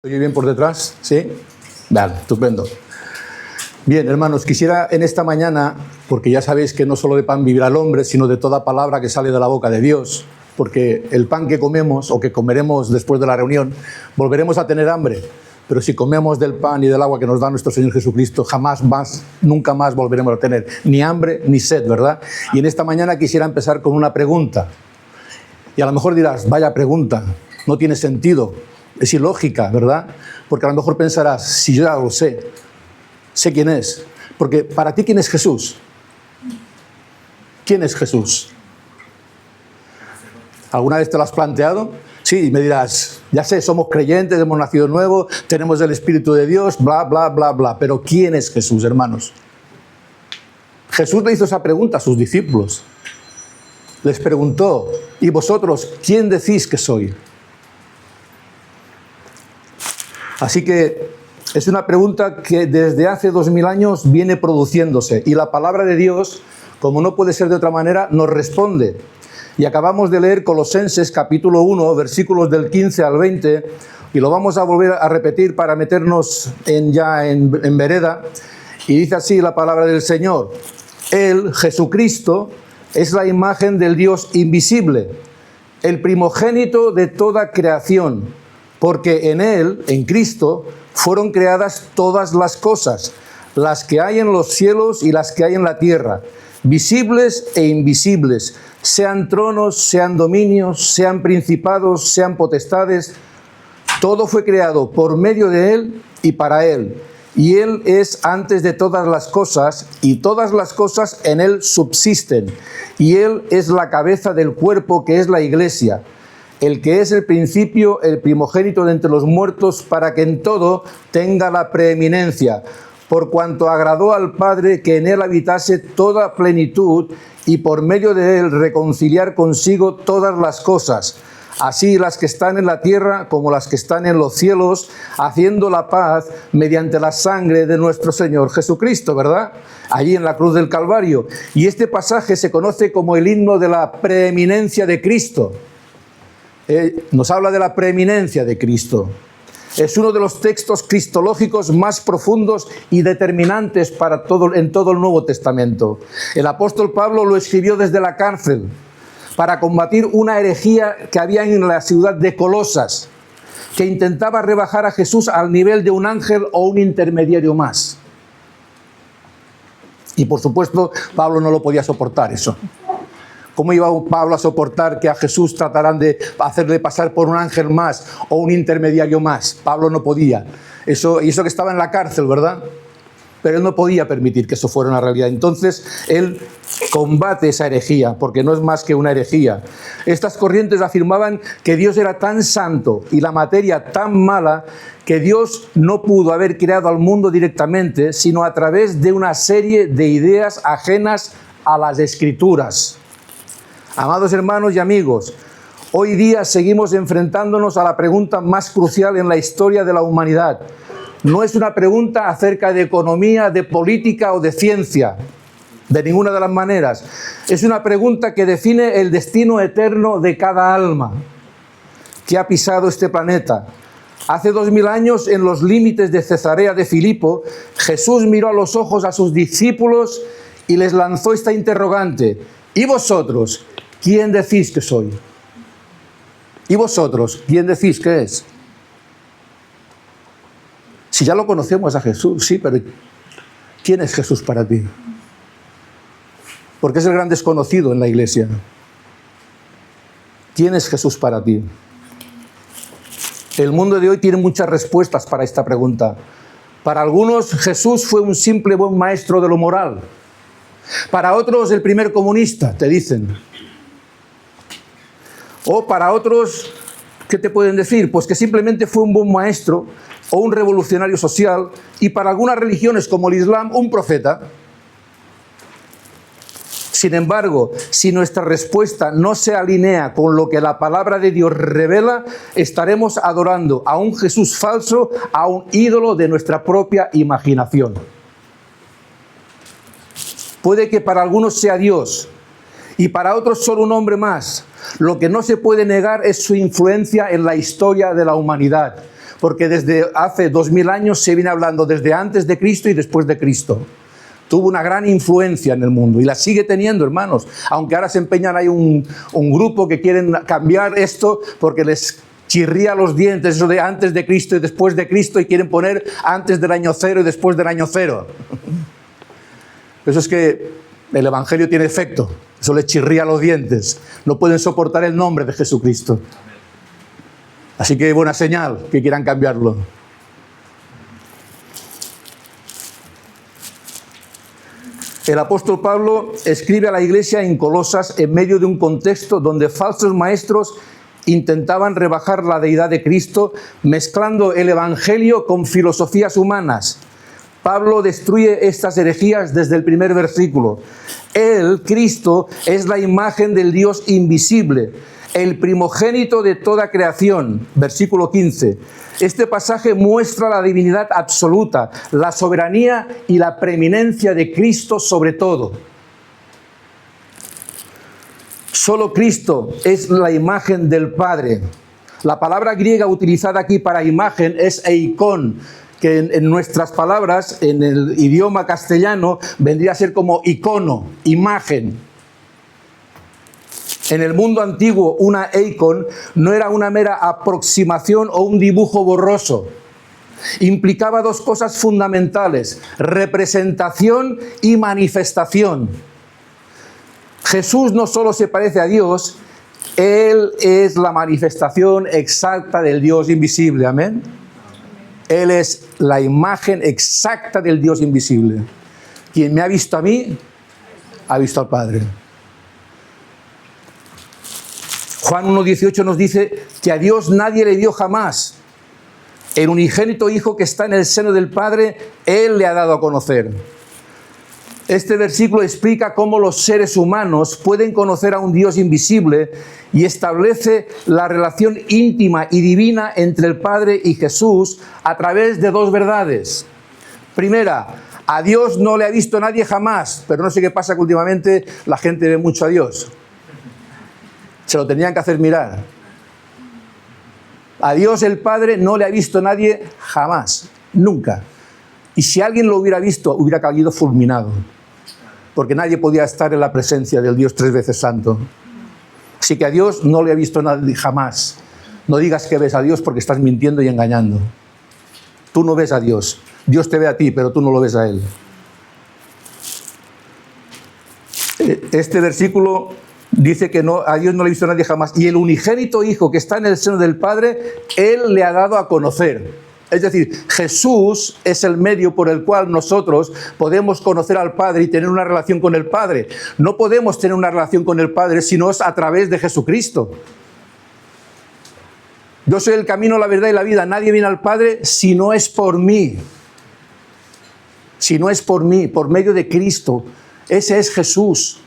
¿Oye bien por detrás? ¿Sí? Vale, estupendo. Bien, hermanos, quisiera en esta mañana, porque ya sabéis que no solo de pan vivirá el hombre, sino de toda palabra que sale de la boca de Dios, porque el pan que comemos o que comeremos después de la reunión, volveremos a tener hambre, pero si comemos del pan y del agua que nos da nuestro Señor Jesucristo, jamás más, nunca más volveremos a tener ni hambre ni sed, ¿verdad? Y en esta mañana quisiera empezar con una pregunta. Y a lo mejor dirás, vaya pregunta, no tiene sentido. Es ilógica, ¿verdad? Porque a lo mejor pensarás, si yo ya lo sé quién es. Porque para ti, ¿quién es Jesús? ¿Quién es Jesús? ¿Alguna vez te lo has planteado? Sí, y me dirás, ya sé, somos creyentes, hemos nacido nuevo, tenemos el Espíritu de Dios, bla, bla, bla, bla. Pero ¿quién es Jesús, hermanos? Jesús le hizo esa pregunta a sus discípulos. Les preguntó, ¿y vosotros quién decís que soy? Así que es una pregunta que desde hace 2000 años viene produciéndose y la palabra de Dios, como no puede ser de otra manera, nos responde. Y acabamos de leer Colosenses capítulo 1, versículos del 15 al 20, y lo vamos a volver a repetir para meternos en vereda. Y dice así la palabra del Señor: Él, Jesucristo, es la imagen del Dios invisible, el primogénito de toda creación. Porque en Él, en Cristo, fueron creadas todas las cosas, las que hay en los cielos y las que hay en la tierra, visibles e invisibles, sean tronos, sean dominios, sean principados, sean potestades. Todo fue creado por medio de Él y para Él. Y Él es antes de todas las cosas, y todas las cosas en Él subsisten. Y Él es la cabeza del cuerpo, que es la Iglesia, el que es el principio, el primogénito de entre los muertos, para que en todo tenga la preeminencia, por cuanto agradó al Padre que en él habitase toda plenitud, y por medio de él reconciliar consigo todas las cosas, así las que están en la tierra como las que están en los cielos, haciendo la paz mediante la sangre de nuestro Señor Jesucristo, ¿verdad? Allí en la cruz del Calvario. Y este pasaje se conoce como el himno de la preeminencia de Cristo. Nos habla de la preeminencia de Cristo. Es uno de los textos cristológicos más profundos y determinantes en todo el Nuevo Testamento. El apóstol Pablo lo escribió desde la cárcel para combatir una herejía que había en la ciudad de Colosas, que intentaba rebajar a Jesús al nivel de un ángel o un intermediario más. Y por supuesto, Pablo no lo podía soportar eso. ¿Cómo iba Pablo a soportar que a Jesús trataran de hacerle pasar por un ángel más o un intermediario más? Pablo no podía. Y eso que estaba en la cárcel, ¿verdad? Pero él no podía permitir que eso fuera una realidad. Entonces, él combate esa herejía, porque no es más que una herejía. Estas corrientes afirmaban que Dios era tan santo y la materia tan mala que Dios no pudo haber creado al mundo directamente, sino a través de una serie de ideas ajenas a las Escrituras. Amados hermanos y amigos, hoy día seguimos enfrentándonos a la pregunta más crucial en la historia de la humanidad. No es una pregunta acerca de economía, de política o de ciencia, de ninguna de las maneras. Es una pregunta que define el destino eterno de cada alma que ha pisado este planeta. Hace 2000 años, en los límites de Cesarea de Filipo, Jesús miró a los ojos a sus discípulos y les lanzó esta interrogante: ¿y vosotros, quién decís que soy? ¿Y vosotros, quién decís que es? Si ya lo conocemos a Jesús, sí, pero ¿quién es Jesús para ti? Porque es el gran desconocido en la iglesia. ¿Quién es Jesús para ti? El mundo de hoy tiene muchas respuestas para esta pregunta. Para algunos, Jesús fue un simple buen maestro de lo moral. Para otros, el primer comunista, te dicen. O para otros, ¿qué te pueden decir? Pues que simplemente fue un buen maestro o un revolucionario social, y para algunas religiones como el Islam, un profeta. Sin embargo, si nuestra respuesta no se alinea con lo que la palabra de Dios revela, estaremos adorando a un Jesús falso, a un ídolo de nuestra propia imaginación. Puede que para algunos sea Dios y para otros solo un hombre más. Lo que no se puede negar es su influencia en la historia de la humanidad. porque desde hace 2000 años se viene hablando desde antes de Cristo y después de Cristo. Tuvo una gran influencia en el mundo y la sigue teniendo, hermanos, aunque ahora se empeñan, hay un grupo que quieren cambiar esto porque les chirría los dientes eso de antes de Cristo y después de Cristo, y quieren poner antes del año 0 y después del año 0. Eso es que el Evangelio tiene efecto, eso les chirría los dientes, no pueden soportar el nombre de Jesucristo. Así que buena señal que quieran cambiarlo. El apóstol Pablo escribe a la iglesia en Colosas en medio de un contexto donde falsos maestros intentaban rebajar la deidad de Cristo mezclando el Evangelio con filosofías humanas. Pablo destruye estas herejías desde el primer versículo. Él, Cristo, es la imagen del Dios invisible, el primogénito de toda creación. Versículo 15. Este pasaje muestra la divinidad absoluta, la soberanía y la preeminencia de Cristo sobre todo. Solo Cristo es la imagen del Padre. La palabra griega utilizada aquí para imagen es eikon, que en nuestras palabras, en el idioma castellano, vendría a ser como icono, imagen. En el mundo antiguo, una eikon no era una mera aproximación o un dibujo borroso. Implicaba dos cosas fundamentales: representación y manifestación. Jesús no solo se parece a Dios, Él es la manifestación exacta del Dios invisible. Amén. Él es la imagen exacta del Dios invisible. Quien me ha visto a mí, ha visto al Padre. Juan 1:18 nos dice que a Dios nadie le dio jamás. El unigénito Hijo que está en el seno del Padre, Él le ha dado a conocer. Este versículo explica cómo los seres humanos pueden conocer a un Dios invisible y establece la relación íntima y divina entre el Padre y Jesús a través de dos verdades. Primera, a Dios no le ha visto nadie jamás, pero no sé qué pasa que últimamente la gente ve mucho a Dios. Se lo tenían que hacer mirar. A Dios el Padre no le ha visto nadie jamás, nunca. Y si alguien lo hubiera visto, hubiera caído fulminado. Porque nadie podía estar en la presencia del Dios tres veces santo. Así que a Dios no le ha visto nadie jamás. No digas que ves a Dios porque estás mintiendo y engañando. Tú no ves a Dios. Dios te ve a ti, pero tú no lo ves a Él. Este versículo dice que no, a Dios no le ha visto nadie jamás. Y el unigénito Hijo que está en el seno del Padre, Él le ha dado a conocer. Es decir, Jesús es el medio por el cual nosotros podemos conocer al Padre y tener una relación con el Padre. No podemos tener una relación con el Padre si no es a través de Jesucristo. Yo soy el camino, la verdad y la vida. Nadie viene al Padre si no es por mí. Si no es por mí, por medio de Cristo. Ese es Jesús,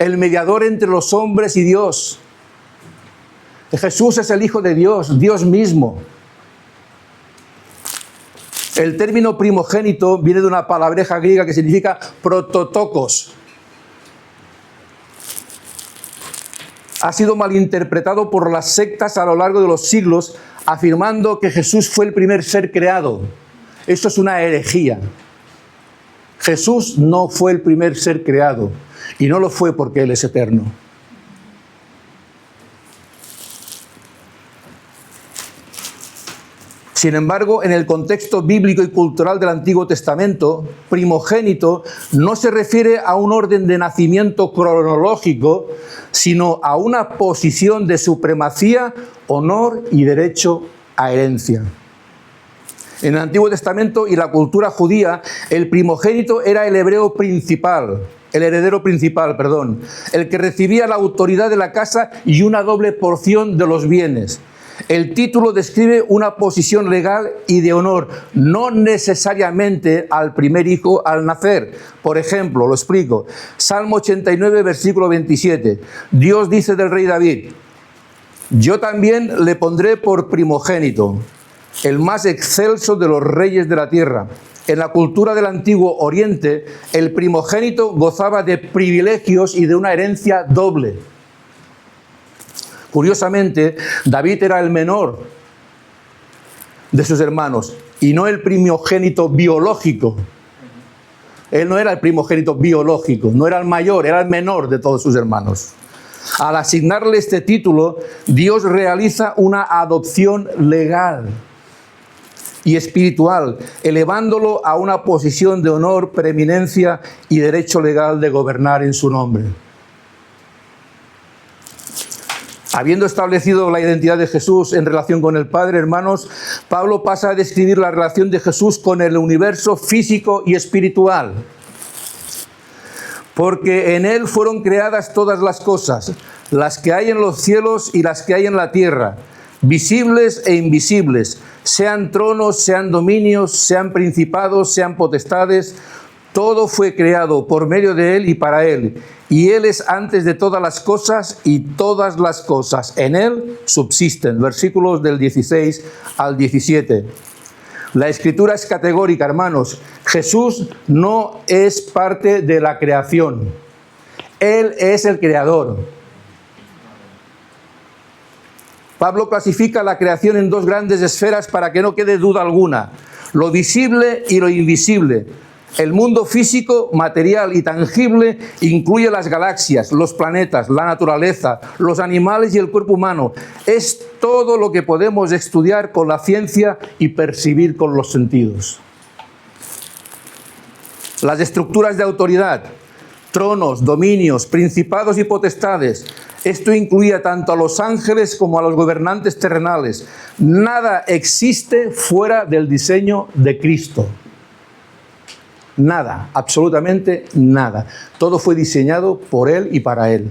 el mediador entre los hombres y Dios. Jesús es el Hijo de Dios, Dios mismo. El término primogénito viene de una palabreja griega que significa prototokos. Ha sido malinterpretado por las sectas a lo largo de los siglos, afirmando que Jesús fue el primer ser creado. Eso es una herejía. Jesús no fue el primer ser creado, y no lo fue porque Él es eterno. Sin embargo, en el contexto bíblico y cultural del Antiguo Testamento, primogénito no se refiere a un orden de nacimiento cronológico, sino a una posición de supremacía, honor y derecho a herencia. En el Antiguo Testamento y la cultura judía, el primogénito era el heredero principal, el que recibía la autoridad de la casa y una doble porción de los bienes. El título describe una posición legal y de honor, no necesariamente al primer hijo al nacer. Por ejemplo, lo explico. Salmo 89, versículo 27. Dios dice del rey David: yo también le pondré por primogénito, el más excelso de los reyes de la tierra. En la cultura del Antiguo Oriente, el primogénito gozaba de privilegios y de una herencia doble. Curiosamente, David era el menor de sus hermanos, y no el primogénito biológico. Él no era el primogénito biológico, no era el mayor, era el menor de todos sus hermanos. Al asignarle este título, Dios realiza una adopción legal y espiritual, elevándolo a una posición de honor, preeminencia y derecho legal de gobernar en su nombre. Habiendo establecido la identidad de Jesús en relación con el Padre, hermanos, Pablo pasa a describir la relación de Jesús con el universo físico y espiritual. Porque en Él fueron creadas todas las cosas, las que hay en los cielos y las que hay en la tierra, visibles e invisibles, sean tronos, sean dominios, sean principados, sean potestades. Todo fue creado por medio de Él y para Él. Y Él es antes de todas las cosas y todas las cosas en Él subsisten. Versículos del 16 al 17. La Escritura es categórica, hermanos. Jesús no es parte de la creación. Él es el creador. Pablo clasifica la creación en dos grandes esferas para que no quede duda alguna: lo visible y lo invisible. El mundo físico, material y tangible incluye las galaxias, los planetas, la naturaleza, los animales y el cuerpo humano. Es todo lo que podemos estudiar con la ciencia y percibir con los sentidos. Las estructuras de autoridad, tronos, dominios, principados y potestades. Esto incluía tanto a los ángeles como a los gobernantes terrenales. Nada existe fuera del diseño de Cristo. Nada, absolutamente nada. Todo fue diseñado por Él y para Él.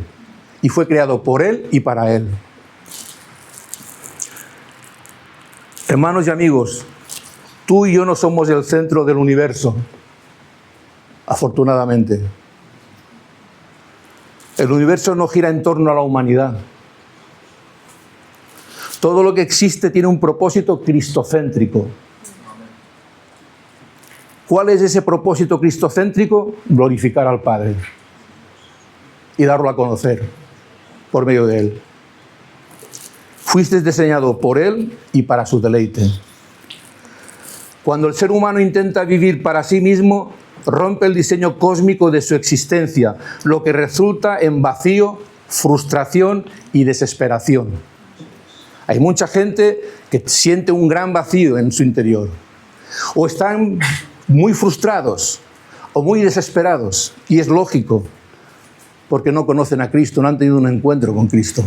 Y fue creado por Él y para Él. Hermanos y amigos, tú y yo no somos el centro del universo, afortunadamente. El universo no gira en torno a la humanidad. Todo lo que existe tiene un propósito cristocéntrico. ¿Cuál es ese propósito cristocéntrico? Glorificar al Padre y darlo a conocer por medio de Él. Fuiste diseñado por Él y para su deleite. Cuando el ser humano intenta vivir para sí mismo, rompe el diseño cósmico de su existencia, lo que resulta en vacío, frustración y desesperación. Hay mucha gente que siente un gran vacío en su interior. O están muy frustrados o muy desesperados, y es lógico, porque no conocen a Cristo, no han tenido un encuentro con Cristo.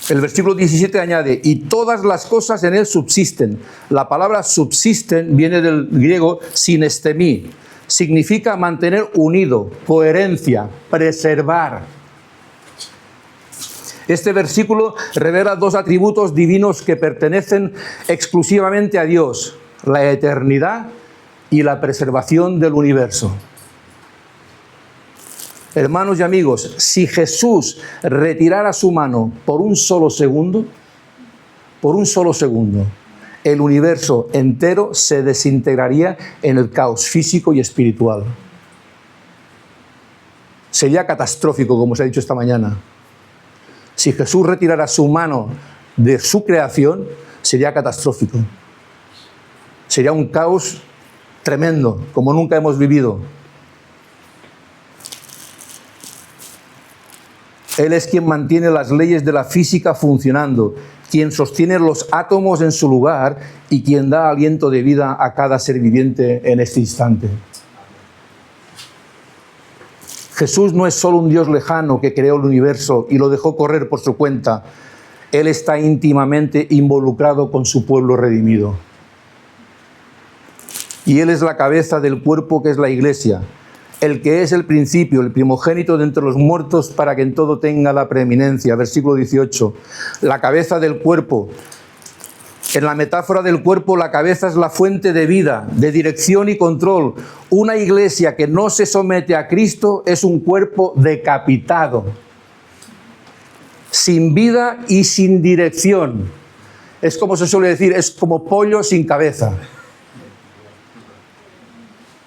El versículo 17 añade: y todas las cosas en Él subsisten. La palabra subsisten viene del griego sinestemi, significa mantener unido, coherencia, preservar. Este versículo revela dos atributos divinos que pertenecen exclusivamente a Dios: la eternidad y la preservación del universo. Hermanos y amigos, si Jesús retirara su mano por un solo segundo, el universo entero se desintegraría en el caos físico y espiritual. Sería catastrófico, como se ha dicho esta mañana. Si Jesús retirara su mano de su creación, sería catastrófico. Sería un caos tremendo, como nunca hemos vivido. Él es quien mantiene las leyes de la física funcionando, quien sostiene los átomos en su lugar y quien da aliento de vida a cada ser viviente en este instante. Jesús no es solo un Dios lejano que creó el universo y lo dejó correr por su cuenta. Él está íntimamente involucrado con su pueblo redimido. Y Él es la cabeza del cuerpo que es la Iglesia, el que es el principio, el primogénito de entre los muertos, para que en todo tenga la preeminencia. Versículo 18. La cabeza del cuerpo. En la metáfora del cuerpo, la cabeza es la fuente de vida, de dirección y control. Una iglesia que no se somete a Cristo es un cuerpo decapitado, sin vida y sin dirección. Es como se suele decir, es como pollo sin cabeza.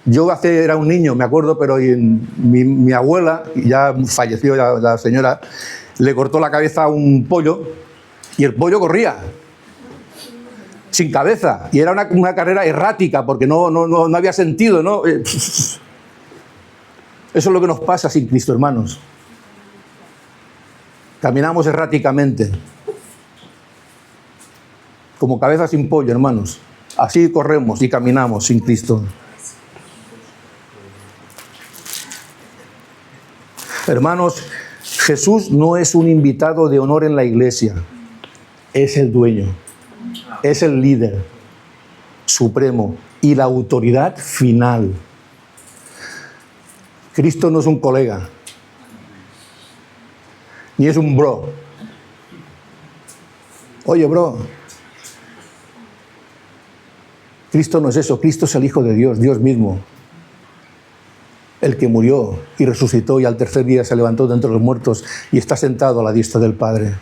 Yo era un niño, me acuerdo, pero mi abuela, ya falleció la señora, le cortó la cabeza a un pollo y el pollo corría. sin cabeza. Y era una carrera errática, porque no había sentido, ¿no? Eso es lo que nos pasa sin Cristo, hermanos. Caminamos erráticamente. Como cabeza sin pollo, hermanos. Así corremos y caminamos sin Cristo. Hermanos, Jesús no es un invitado de honor en la iglesia. Es el dueño. Es el líder supremo y la autoridad final. Cristo no es un colega. Ni es un bro. Oye, bro. Cristo no es eso. Cristo es el Hijo de Dios, Dios mismo. El que murió y resucitó y al tercer día se levantó de entre los muertos y está sentado a la diestra del Padre.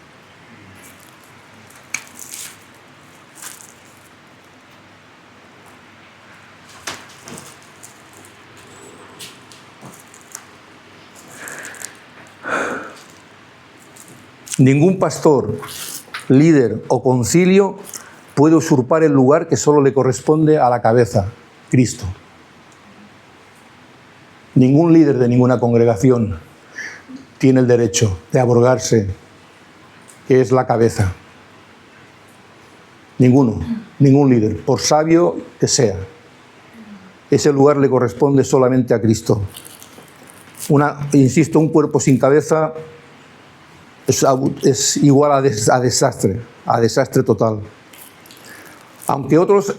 Ningún pastor, líder o concilio puede usurpar el lugar que solo le corresponde a la cabeza, Cristo. Ningún líder de ninguna congregación tiene el derecho de abrogarse, que es la cabeza. Ninguno, ningún líder, por sabio que sea. Ese lugar le corresponde solamente a Cristo. Insisto, un cuerpo sin cabeza es igual a desastre total. Aunque otros,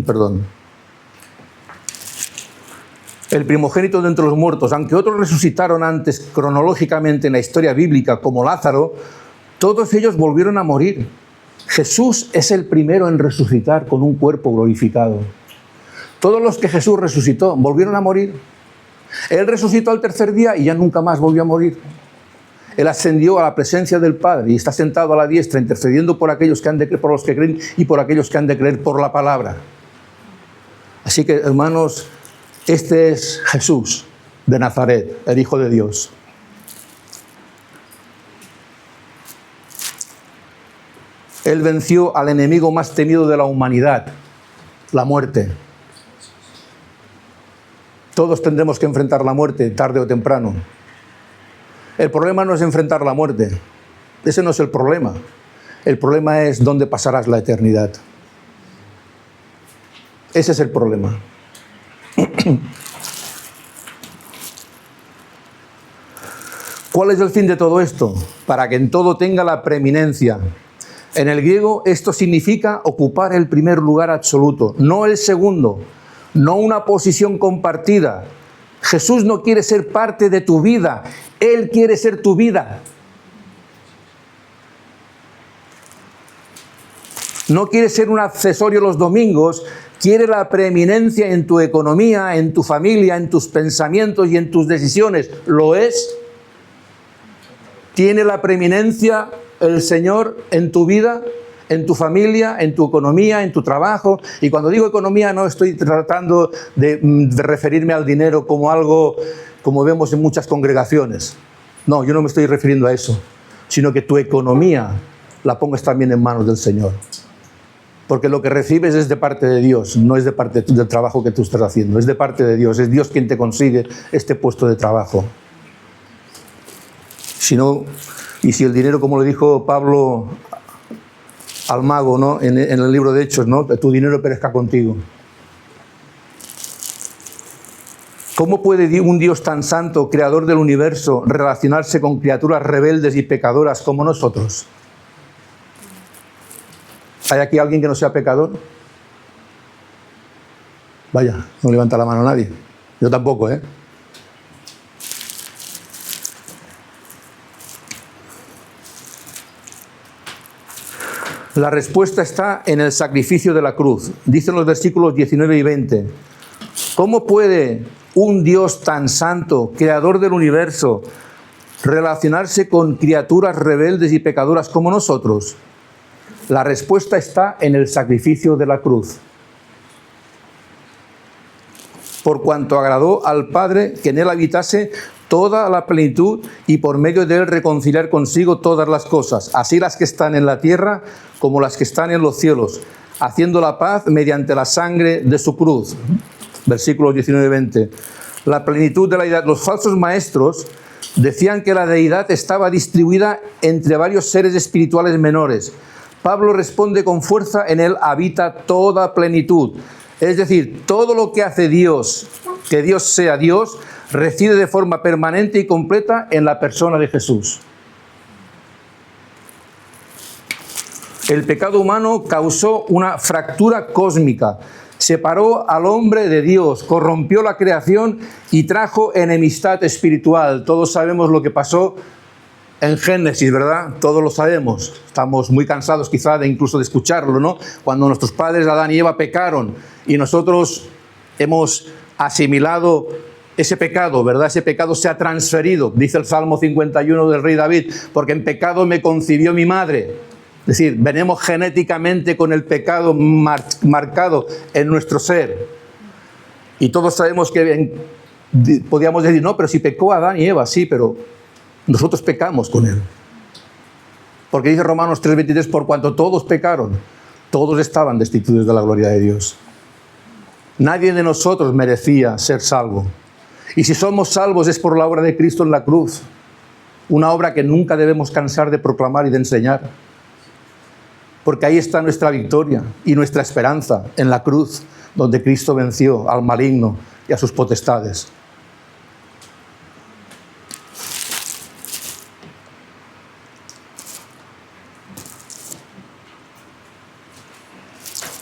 perdón, el primogénito de entre los muertos, aunque otros resucitaron antes cronológicamente en la historia bíblica, como Lázaro, todos ellos volvieron a morir. Jesús es el primero en resucitar con un cuerpo glorificado. Todos los que Jesús resucitó volvieron a morir. Él resucitó al tercer día y ya nunca más volvió a morir. Él ascendió a la presencia del Padre y está sentado a la diestra intercediendo por aquellos que han de creer, por los que creen y por aquellos que han de creer por la palabra. Así que, hermanos, este es Jesús de Nazaret, el Hijo de Dios. Él venció al enemigo más temido de la humanidad, la muerte. Todos tendremos que enfrentar la muerte, tarde o temprano. El problema no es enfrentar la muerte. Ese no es el problema. El problema es dónde pasarás la eternidad. Ese es el problema. ¿Cuál es el fin de todo esto? Para que en todo tenga la preeminencia. En el griego esto significa ocupar el primer lugar absoluto, no el segundo, no una posición compartida. Jesús no quiere ser parte de tu vida, Él quiere ser tu vida. No quiere ser un accesorio los domingos, quiere la preeminencia en tu economía, en tu familia, en tus pensamientos y en tus decisiones. ¿Lo es? ¿Tiene la preeminencia el Señor en tu vida, en tu familia, en tu economía, en tu trabajo? Y cuando digo economía no estoy tratando de referirme al dinero como algo como vemos en muchas congregaciones. No, yo no me estoy refiriendo a eso, sino que tu economía la pongas también en manos del Señor. Porque lo que recibes es de parte de Dios, no es de parte del trabajo que tú estás haciendo, es de parte de Dios, es Dios quien te consigue este puesto de trabajo. Y si el dinero, como le dijo Pablo al mago, ¿no? en el libro de Hechos, ¿no? Tu dinero perezca contigo. ¿Cómo puede un Dios tan santo, creador del universo, relacionarse con criaturas rebeldes y pecadoras como nosotros? ¿Hay aquí alguien que no sea pecador? Vaya, no levanta la mano nadie. Yo tampoco, ¿eh? La respuesta está en el sacrificio de la cruz. Dicen los versículos 19 y 20. ¿Cómo puede un Dios tan santo, creador del universo, relacionarse con criaturas rebeldes y pecadoras como nosotros? La respuesta está en el sacrificio de la cruz. por cuanto agradó al Padre que en él habitase toda la plenitud y por medio de él reconciliar consigo todas las cosas, así las que están en la tierra como las que están en los cielos, haciendo la paz mediante la sangre de su cruz. Versículos 19 y 20. La plenitud de la deidad. Los falsos maestros decían que la deidad estaba distribuida entre varios seres espirituales menores. Pablo responde con fuerza: en él habita toda plenitud. Es decir, todo lo que hace Dios, que Dios sea Dios, reside de forma permanente y completa en la persona de Jesús. El pecado humano causó una fractura cósmica, separó al hombre de Dios, corrompió la creación y trajo enemistad espiritual. Todos sabemos lo que pasó en Génesis, ¿verdad? Todos lo sabemos. Estamos muy cansados quizá incluso de escucharlo, ¿no? Cuando nuestros padres Adán y Eva pecaron y nosotros hemos asimilado ese pecado, ¿verdad? Ese pecado se ha transferido, dice el Salmo 51 del rey David, porque en pecado me concibió mi madre. Es decir, venimos genéticamente con el pecado marcado en nuestro ser. Y todos sabemos que podíamos decir, no, pero si pecó Adán y Eva, sí, pero nosotros pecamos con él. Porque dice Romanos 3:23, por cuanto todos pecaron, todos estaban destituidos de la gloria de Dios. Nadie de nosotros merecía ser salvo. Y si somos salvos es por la obra de Cristo en la cruz. Una obra que nunca debemos cansar de proclamar y de enseñar. Porque ahí está nuestra victoria y nuestra esperanza, en la cruz, donde Cristo venció al maligno y a sus potestades.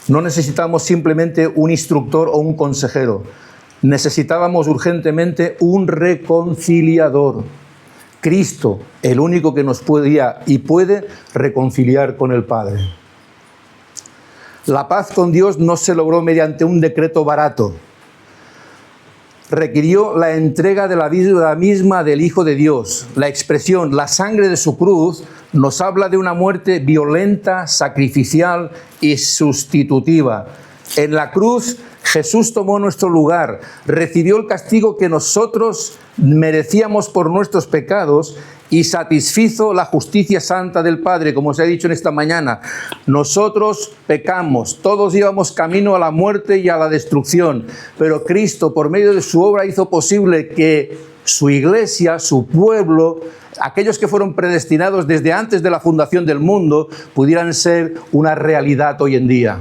No necesitamos simplemente un instructor o un consejero. Necesitábamos urgentemente un reconciliador. Cristo, el único que nos podía y puede reconciliar con el Padre. La paz con Dios no se logró mediante un decreto barato. Requirió la entrega de la vida misma del Hijo de Dios. La expresión, la sangre de su cruz, nos habla de una muerte violenta, sacrificial y sustitutiva. En la cruz, Jesús tomó nuestro lugar, recibió el castigo que nosotros merecíamos por nuestros pecados y satisfizo la justicia santa del Padre, como os he dicho en esta mañana. Nosotros pecamos, todos íbamos camino a la muerte y a la destrucción, pero Cristo, por medio de su obra, hizo posible que su iglesia, su pueblo, aquellos que fueron predestinados desde antes de la fundación del mundo, pudieran ser una realidad hoy en día.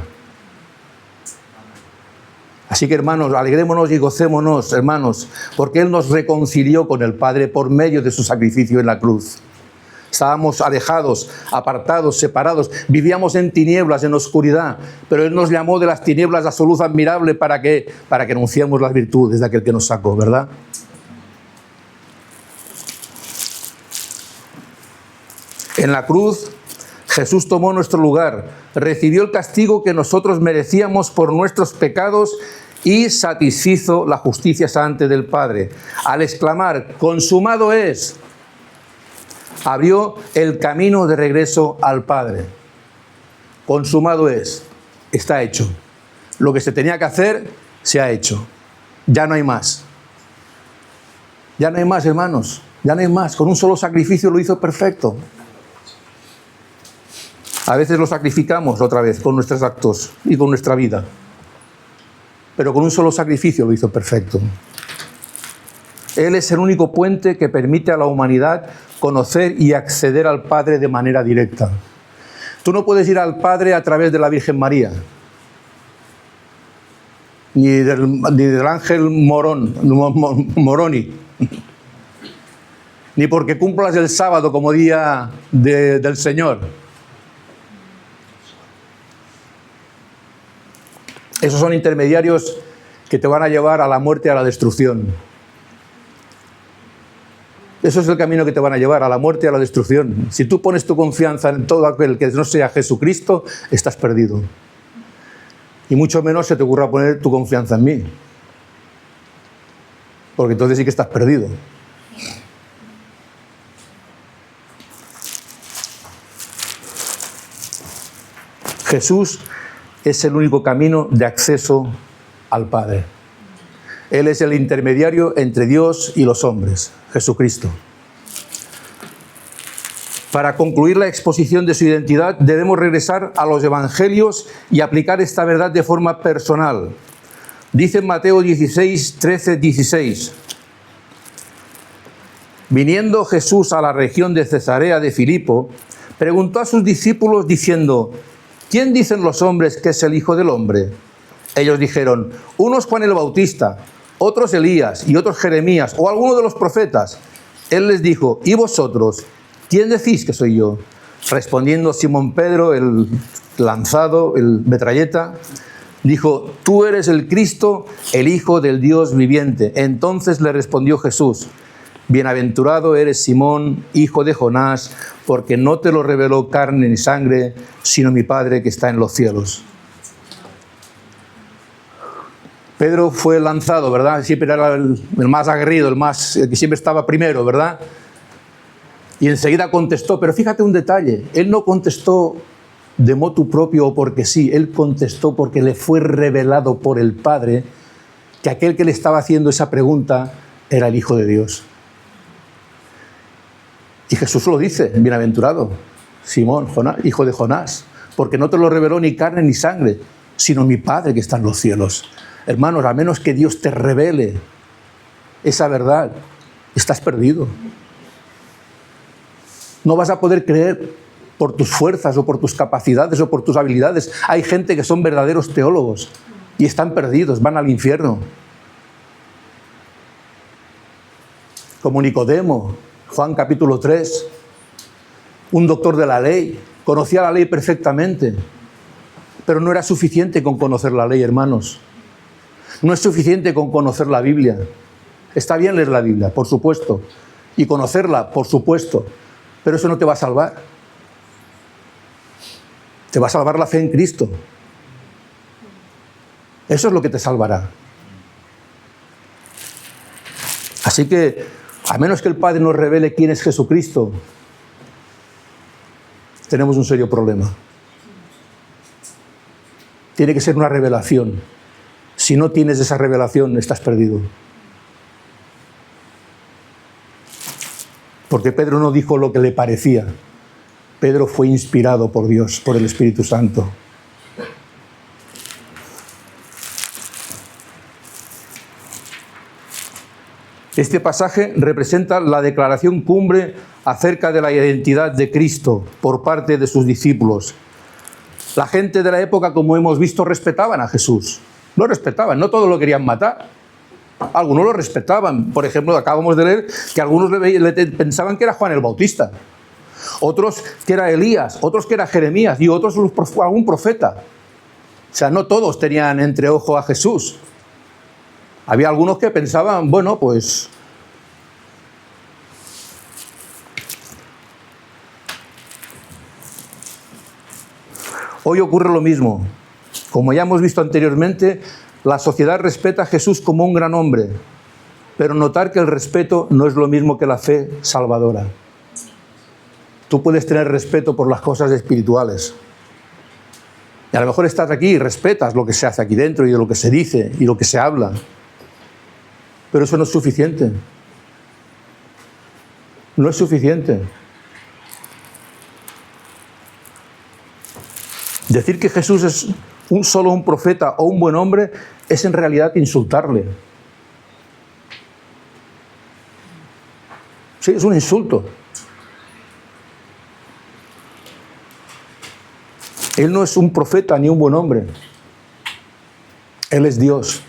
Así que, hermanos, alegrémonos y gocémonos, hermanos, porque Él nos reconcilió con el Padre por medio de su sacrificio en la cruz. Estábamos alejados, apartados, separados, vivíamos en tinieblas, en oscuridad, pero Él nos llamó de las tinieblas a su luz admirable para que anunciemos las virtudes de aquel que nos sacó, ¿verdad? En la cruz, Jesús tomó nuestro lugar, recibió el castigo que nosotros merecíamos por nuestros pecados y satisfizo la justicia santa del Padre. Al exclamar, consumado es, abrió el camino de regreso al Padre. Consumado es, está hecho. Lo que se tenía que hacer, se ha hecho. Ya no hay más. Ya no hay más, hermanos. Ya no hay más. Con un solo sacrificio lo hizo perfecto. A veces lo sacrificamos otra vez con nuestros actos y con nuestra vida. Pero con un solo sacrificio lo hizo perfecto. Él es el único puente que permite a la humanidad conocer y acceder al Padre de manera directa. Tú no puedes ir al Padre a través de la Virgen María, ni del ángel Moroni, ni porque cumplas el sábado como día del Señor. Esos son intermediarios que te van a llevar a la muerte y a la destrucción. Eso es el camino que te van a llevar a la muerte y a la destrucción. Si tú pones tu confianza en todo aquel que no sea Jesucristo, estás perdido. Y mucho menos se te ocurra poner tu confianza en mí. Porque entonces sí que estás perdido. Jesús es el único camino de acceso al Padre. Él es el intermediario entre Dios y los hombres, Jesucristo. Para concluir la exposición de su identidad, debemos regresar a los evangelios y aplicar esta verdad de forma personal. Dice en Mateo 16, 13, 16. Viniendo Jesús a la región de Cesarea de Filipo, preguntó a sus discípulos diciendo: ¿quién dicen los hombres que es el Hijo del Hombre? Ellos dijeron: unos Juan el Bautista, otros Elías y otros Jeremías o alguno de los profetas. Él les dijo: ¿y vosotros? ¿Quién decís que soy yo? Respondiendo Simón Pedro, el lanzado, el metralleta, dijo: tú eres el Cristo, el Hijo del Dios viviente. Entonces le respondió Jesús: bienaventurado eres Simón, hijo de Jonás, porque no te lo reveló carne ni sangre, sino mi Padre que está en los cielos. Pedro fue lanzado, ¿verdad? Siempre era el más aguerrido, el que siempre estaba primero, ¿verdad? Y enseguida contestó, pero fíjate un detalle, él no contestó de motu propio o porque sí, él contestó porque le fue revelado por el Padre que aquel que le estaba haciendo esa pregunta era el Hijo de Dios. Y Jesús lo dice: bienaventurado Simón, hijo de Jonás, porque no te lo reveló ni carne ni sangre, sino mi Padre que está en los cielos. Hermanos, a menos que Dios te revele esa verdad, estás perdido. No vas a poder creer por tus fuerzas o por tus capacidades o por tus habilidades. Hay gente que son verdaderos teólogos y están perdidos, van al infierno. Como Nicodemo, Juan capítulo 3, un doctor de la ley, conocía la ley perfectamente, pero no era suficiente con conocer la ley, hermanos. No es suficiente con conocer la Biblia. Está bien leer la Biblia, por supuesto, y conocerla, por supuesto, pero eso no te va a salvar. Te va a salvar la fe en Cristo. Eso es lo que te salvará. Así que, a menos que el Padre nos revele quién es Jesucristo, tenemos un serio problema. Tiene que ser una revelación. Si no tienes esa revelación, estás perdido. Porque Pedro no dijo lo que le parecía. Pedro fue inspirado por Dios, por el Espíritu Santo. Este pasaje representa la declaración cumbre acerca de la identidad de Cristo por parte de sus discípulos. La gente de la época, como hemos visto, respetaban a Jesús. Lo respetaban, no todos lo querían matar. Algunos lo respetaban. Por ejemplo, acabamos de leer que algunos pensaban que era Juan el Bautista, otros que era Elías, otros que era Jeremías y otros algún profeta. O sea, no todos tenían entre ojo a Jesús. Había algunos que pensaban, bueno, pues hoy ocurre lo mismo. Como ya hemos visto anteriormente, la sociedad respeta a Jesús como un gran hombre, pero notar que el respeto no es lo mismo que la fe salvadora. Tú puedes tener respeto por las cosas espirituales. Y a lo mejor estás aquí y respetas lo que se hace aquí dentro y lo que se dice y lo que se habla. Pero eso no es suficiente. No es suficiente. Decir que Jesús es solo un profeta o un buen hombre es en realidad insultarle. Sí, es un insulto. Él no es un profeta ni un buen hombre. Él es Dios,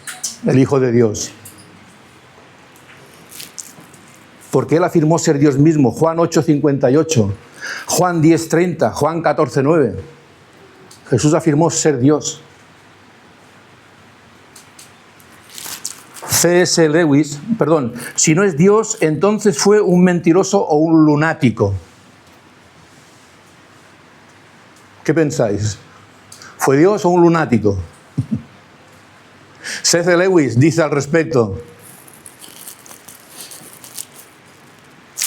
el Hijo de Dios. Porque Él afirmó ser Dios mismo. Juan 8:58, Juan 10:30, Juan 14:9. Jesús afirmó ser Dios. C.S. Lewis, si no es Dios, entonces fue un mentiroso o un lunático. ¿Qué pensáis? ¿Fue Dios o un lunático? C.S. Lewis dice al respecto: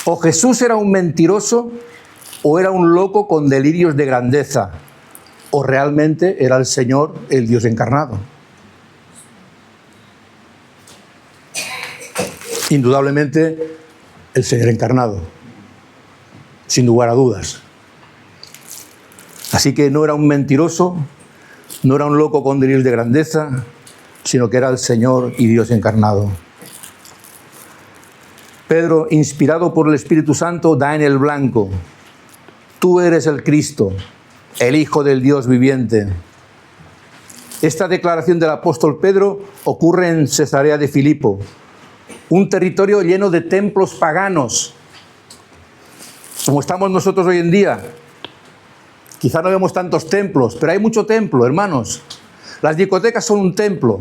o Jesús era un mentiroso o era un loco con delirios de grandeza, o realmente era el Señor, el Dios encarnado. Indudablemente el Señor encarnado, sin lugar a dudas. Así que no era un mentiroso, no era un loco con delirio de grandeza, sino que era el Señor y Dios encarnado. Pedro, inspirado por el Espíritu Santo, da en el blanco: tú eres el Cristo, el Hijo del Dios viviente. Esta declaración del apóstol Pedro ocurre en Cesarea de Filipo, un territorio lleno de templos paganos, como estamos nosotros hoy en día. Quizá no vemos tantos templos, pero hay mucho templo, hermanos. Las discotecas son un templo.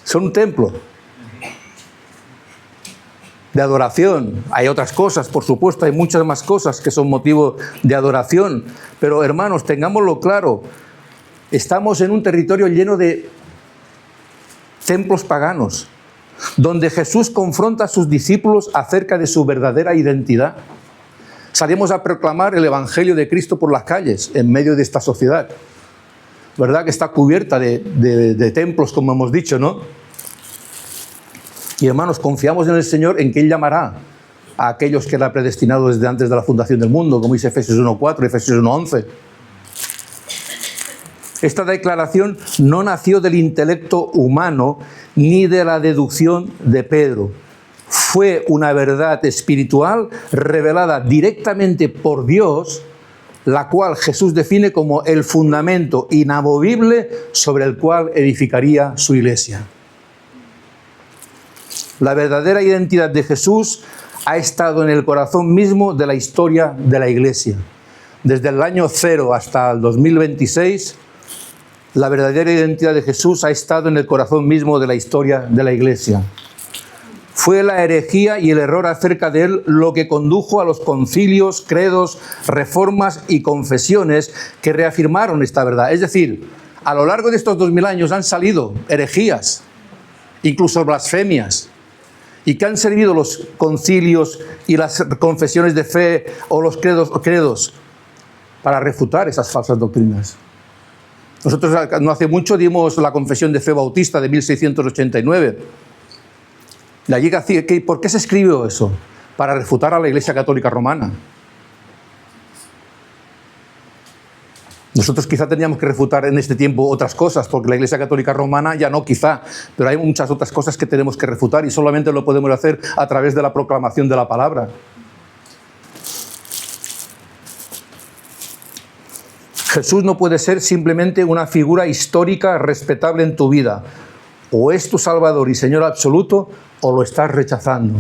Son un templo de adoración. Hay otras cosas, por supuesto, hay muchas más cosas que son motivo de adoración. Pero, hermanos, tengámoslo claro, estamos en un territorio lleno de templos paganos, donde Jesús confronta a sus discípulos acerca de su verdadera identidad. Salimos a proclamar el Evangelio de Cristo por las calles, en medio de esta sociedad, ¿verdad? Que está cubierta de templos, como hemos dicho, ¿no? Y hermanos, confiamos en el Señor, en que Él llamará a aquellos que Él ha predestinado desde antes de la fundación del mundo, como dice Efesios 1:4, Efesios 1:11. Esta declaración no nació del intelecto humano ni de la deducción de Pedro. Fue una verdad espiritual revelada directamente por Dios, la cual Jesús define como el fundamento inamovible sobre el cual edificaría su iglesia. La verdadera identidad de Jesús ha estado en el corazón mismo de la historia de la iglesia. Desde el año 0 hasta el 2026, la verdadera identidad de Jesús ha estado en el corazón mismo de la historia de la iglesia. Fue la herejía y el error acerca de él lo que condujo a los concilios, credos, reformas y confesiones que reafirmaron esta verdad. Es decir, a lo largo de estos 2000 años han salido herejías, incluso blasfemias, y que han servido los concilios y las confesiones de fe o los credos para refutar esas falsas doctrinas. Nosotros no hace mucho dimos la confesión de fe bautista de 1689. Y allí, ¿por qué se escribió eso? Para refutar a la Iglesia Católica Romana. Nosotros quizá teníamos que refutar en este tiempo otras cosas, porque la Iglesia Católica Romana ya no quizá, pero hay muchas otras cosas que tenemos que refutar y solamente lo podemos hacer a través de la proclamación de la palabra. Jesús no puede ser simplemente una figura histórica respetable en tu vida. O es tu Salvador y Señor absoluto, o lo estás rechazando.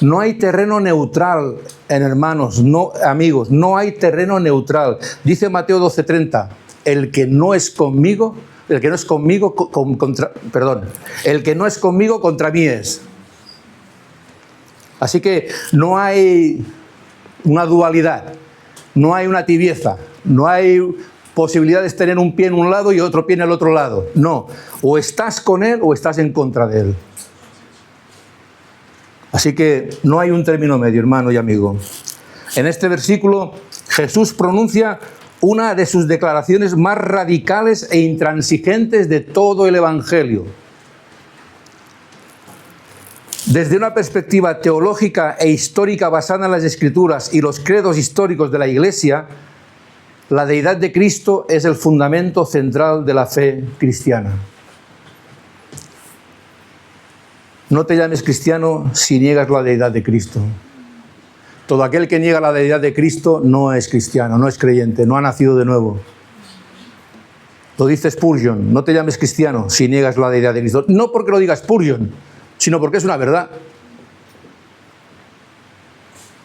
No hay terreno neutral, hermanos, no, amigos, no hay terreno neutral. Dice Mateo 12:30, el que no es conmigo contra mí es. Así que no hay una dualidad, no hay una tibieza, no hay posibilidad de tener un pie en un lado y otro pie en el otro lado. No, o estás con Él o estás en contra de Él. Así que no hay un término medio, hermano y amigo. En este versículo Jesús pronuncia una de sus declaraciones más radicales e intransigentes de todo el Evangelio. Desde una perspectiva teológica e histórica basada en las Escrituras y los credos históricos de la Iglesia, la deidad de Cristo es el fundamento central de la fe cristiana. No te llames cristiano si niegas la deidad de Cristo. Todo aquel que niega la deidad de Cristo no es cristiano, no es creyente, no ha nacido de nuevo. Lo dice Spurgeon, no te llames cristiano si niegas la deidad de Cristo. No porque lo diga Spurgeon, sino porque es una verdad.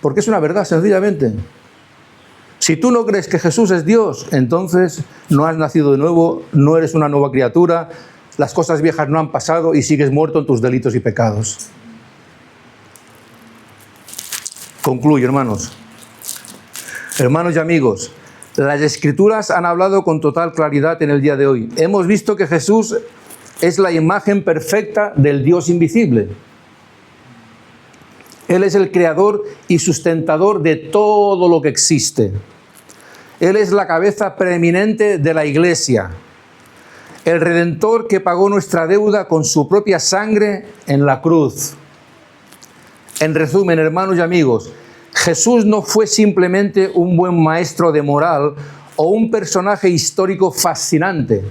Porque es una verdad, sencillamente. Si tú no crees que Jesús es Dios, entonces no has nacido de nuevo, no eres una nueva criatura, las cosas viejas no han pasado y sigues muerto en tus delitos y pecados. Concluyo, hermanos. Hermanos y amigos, las Escrituras han hablado con total claridad en el día de hoy. Hemos visto que Jesús es la imagen perfecta del Dios invisible. Él es el creador y sustentador de todo lo que existe. Él es la cabeza preeminente de la Iglesia. El Redentor que pagó nuestra deuda con su propia sangre en la cruz. En resumen, hermanos y amigos, Jesús no fue simplemente un buen maestro de moral o un personaje histórico fascinante,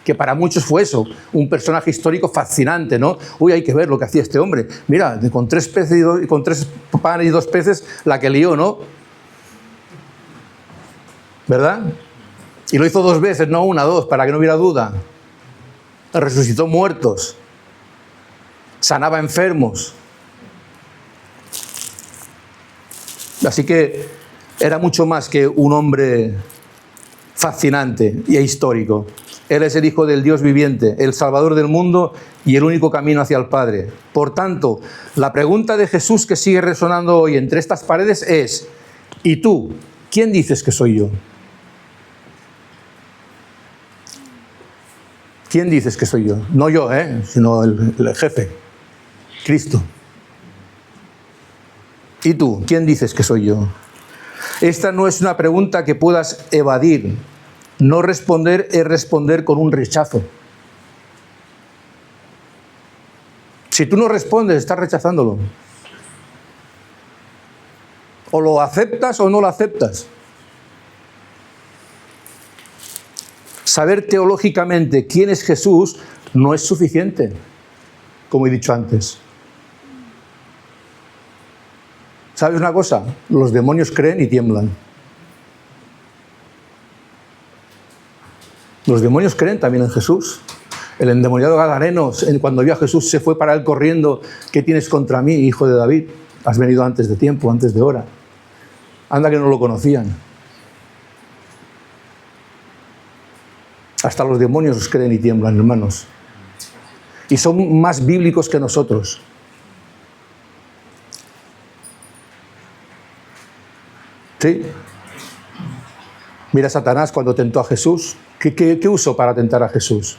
que para muchos fue eso, un personaje histórico fascinante, ¿no? Uy, hay que ver lo que hacía este hombre. Mira, con 3 panes y 2 peces, la que lió, ¿no? ¿Verdad? Y lo hizo 2 veces, no 1, 2, para que no hubiera duda. Resucitó muertos. Sanaba enfermos. Así que era mucho más que un hombre fascinante y histórico. Él es el Hijo del Dios viviente, el Salvador del mundo y el único camino hacia el Padre. Por tanto, la pregunta de Jesús que sigue resonando hoy entre estas paredes es: ¿y tú? ¿Quién dices que soy yo? ¿Quién dices que soy yo? No yo, sino el jefe, Cristo. ¿Y tú? ¿Quién dices que soy yo? Esta no es una pregunta que puedas evadir. No responder es responder con un rechazo. Si tú no respondes, estás rechazándolo. O lo aceptas o no lo aceptas. Saber teológicamente quién es Jesús no es suficiente, como he dicho antes. ¿Sabes una cosa? Los demonios creen y tiemblan. Los demonios creen también en Jesús. El endemoniado gadareno, cuando vio a Jesús, se fue para él corriendo. ¿Qué tienes contra mí, hijo de David? Has venido antes de tiempo, antes de hora. Anda que no lo conocían. Hasta los demonios creen y tiemblan, hermanos. Y son más bíblicos que nosotros. ¿Sí? Mira a Satanás cuando tentó a Jesús. ¿Qué usó para tentar a Jesús?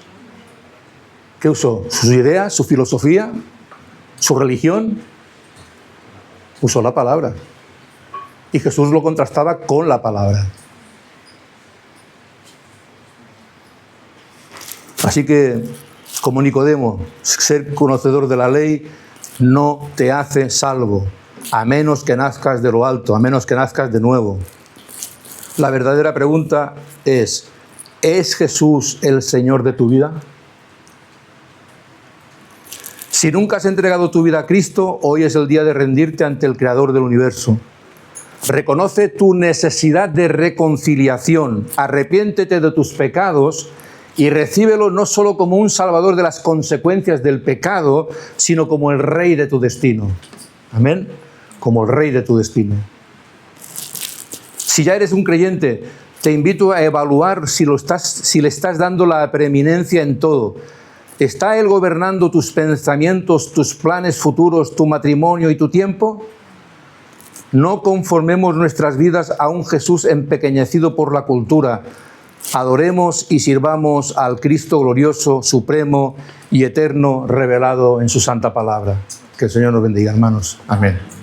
¿Qué usó? ¿Sus ideas? ¿Su filosofía? ¿Su religión? Usó la palabra. Y Jesús lo contrastaba con la palabra. Así que, como Nicodemo, ser conocedor de la ley no te hace salvo, a menos que nazcas de lo alto, a menos que nazcas de nuevo. La verdadera pregunta ¿es Jesús el Señor de tu vida? Si nunca has entregado tu vida a Cristo, hoy es el día de rendirte ante el Creador del universo. Reconoce tu necesidad de reconciliación, arrepiéntete de tus pecados y recíbelo no solo como un salvador de las consecuencias del pecado, sino como el rey de tu destino. Amén. Como el rey de tu destino. Si ya eres un creyente, te invito a evaluar si le estás dando la preeminencia en todo. ¿Está Él gobernando tus pensamientos, tus planes futuros, tu matrimonio y tu tiempo? No conformemos nuestras vidas a un Jesús empequeñecido por la cultura. Adoremos y sirvamos al Cristo glorioso, supremo y eterno revelado en su santa palabra. Que el Señor nos bendiga, hermanos. Amén.